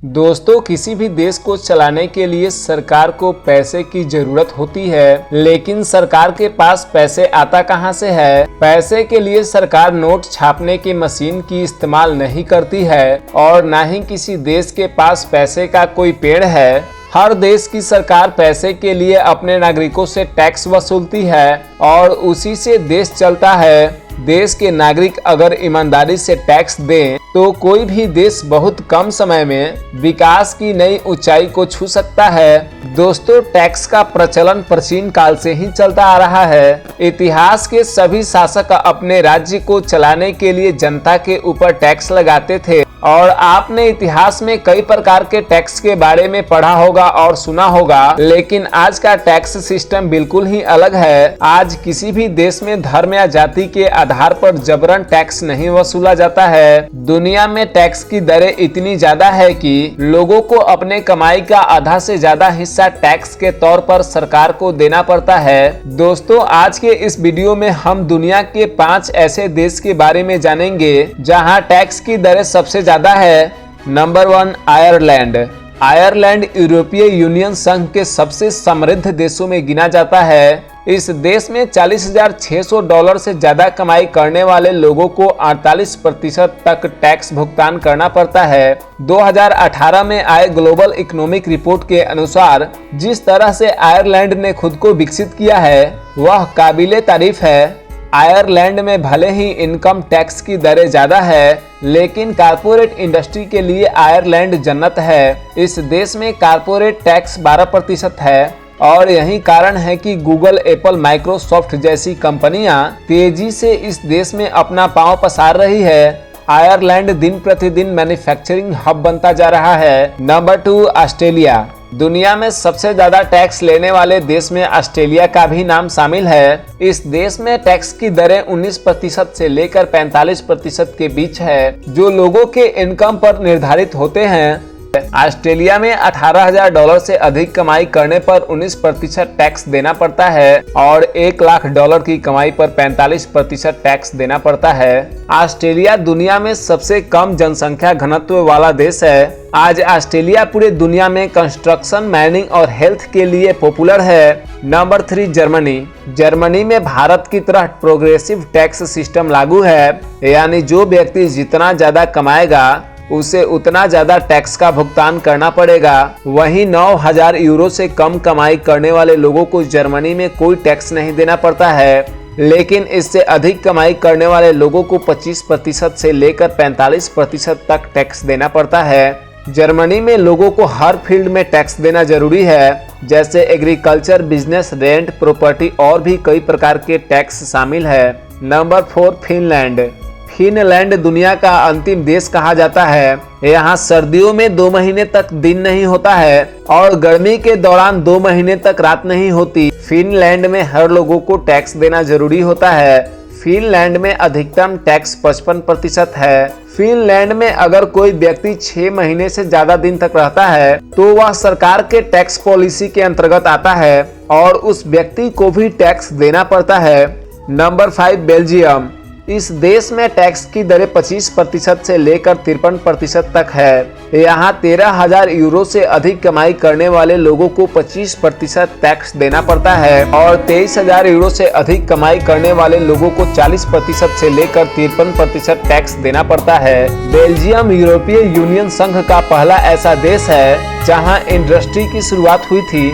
दोस्तों, किसी भी देश को चलाने के लिए सरकार को पैसे की जरूरत होती है, लेकिन सरकार के पास पैसे आता कहां से है। पैसे के लिए सरकार नोट छापने की मशीन की इस्तेमाल नहीं करती है और न ही किसी देश के पास पैसे का कोई पेड़ है। हर देश की सरकार पैसे के लिए अपने नागरिकों से टैक्स वसूलती है और उसी से देश चलता है। देश के नागरिक अगर ईमानदारी से टैक्स दें तो कोई भी देश बहुत कम समय में विकास की नई ऊंचाई को छू सकता है। दोस्तों, टैक्स का प्रचलन प्राचीन काल से ही चलता आ रहा है। इतिहास के सभी शासक अपने राज्य को चलाने के लिए जनता के ऊपर टैक्स लगाते थे और आपने इतिहास में कई प्रकार के टैक्स के बारे में पढ़ा होगा और सुना होगा, लेकिन आज का टैक्स सिस्टम बिल्कुल ही अलग है। आज किसी भी देश में धर्म या जाति के आधार पर जबरन टैक्स नहीं वसूला जाता है। दुनिया में टैक्स की दरें इतनी ज्यादा है कि लोगों को अपने कमाई का आधा से ज्यादा हिस्सा टैक्स के तौर पर सरकार को देना पड़ता है। दोस्तों, आज के इस वीडियो में हम दुनिया के 5 ऐसे देश के बारे में जानेंगे जहां टैक्स की दरें सबसे ज्यादा है। Number 1, Ireland. आयरलैंड यूरोपीय यूनियन संघ के सबसे समृद्ध देशों में गिना जाता है। इस देश में $40,600 से ज्यादा कमाई करने वाले लोगों को 48% तक टैक्स भुगतान करना पड़ता है। 2018 में आए ग्लोबल इकोनॉमिक रिपोर्ट के अनुसार जिस तरह से आयरलैंड ने खुद को विकसित किया है वह काबिले तारीफ है। आयरलैंड में भले ही इनकम टैक्स की दरें ज्यादा है, लेकिन कारपोरेट इंडस्ट्री के लिए आयरलैंड जन्नत है। इस देश में कारपोरेट टैक्स 12% है और यही कारण है कि गूगल, एप्पल, माइक्रोसॉफ्ट जैसी कंपनियां तेजी से इस देश में अपना पांव पसार रही है। आयरलैंड दिन प्रतिदिन मैन्युफैक्चरिंग हब बनता जा रहा है। Number 2, Australia. दुनिया में सबसे ज्यादा टैक्स लेने वाले देश में ऑस्ट्रेलिया का भी नाम शामिल है। इस देश में टैक्स की दरें 19% से लेकर 45% के बीच है, जो लोगों के इनकम पर निर्धारित होते हैं। ऑस्ट्रेलिया में $18,000 से अधिक कमाई करने पर 19% टैक्स देना पड़ता है और $1,00,000 की कमाई पर 45% टैक्स देना पड़ता है। ऑस्ट्रेलिया दुनिया में सबसे कम जनसंख्या घनत्व वाला देश है। आज ऑस्ट्रेलिया पूरे दुनिया में कंस्ट्रक्शन, माइनिंग और हेल्थ के लिए पॉपुलर है। Number 3, Germany. जर्मनी में भारत की तरह प्रोग्रेसिव टैक्स सिस्टम लागू है, यानी जो व्यक्ति जितना ज्यादा कमाएगा उसे उतना ज्यादा टैक्स का भुगतान करना पड़ेगा। वहीं 9,000 यूरो से कम कमाई करने वाले लोगों को जर्मनी में कोई टैक्स नहीं देना पड़ता है, लेकिन इससे अधिक कमाई करने वाले लोगों को 25% से लेकर 45% तक टैक्स देना पड़ता है। जर्मनी में लोगों को हर फील्ड में टैक्स देना जरूरी है, जैसे एग्रीकल्चर, बिजनेस, रेंट, प्रॉपर्टी और भी कई प्रकार के टैक्स शामिल है। Number 4, Finland. फिनलैंड दुनिया का अंतिम देश कहा जाता है। यहाँ सर्दियों में 2 महीने तक दिन नहीं होता है और गर्मी के दौरान 2 महीने तक रात नहीं होती। फिनलैंड में हर लोगों को टैक्स देना जरूरी होता है। फिनलैंड में अधिकतम टैक्स 55% है। फिनलैंड में अगर कोई व्यक्ति 6 महीने से ज्यादा दिन तक रहता है तो वह सरकार के टैक्स पॉलिसी के अंतर्गत आता है और उस व्यक्ति को भी टैक्स देना पड़ता है। Number 5, Belgium. इस देश में टैक्स की दरें 25% से लेकर 53% तक है। यहाँ 13,000 यूरो से अधिक कमाई करने वाले लोगों को 25% टैक्स देना पड़ता है और 23,000 यूरो से अधिक कमाई करने वाले लोगों को 40% से लेकर 53% टैक्स देना पड़ता है। बेल्जियम यूरोपीय यूनियन संघ का पहला ऐसा देश है जहाँ इंडस्ट्री की शुरुआत हुई थी।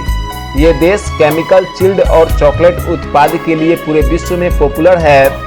ये देश केमिकल, चिल्ड और चॉकलेट उत्पाद के लिए पूरे विश्व में पॉपुलर है।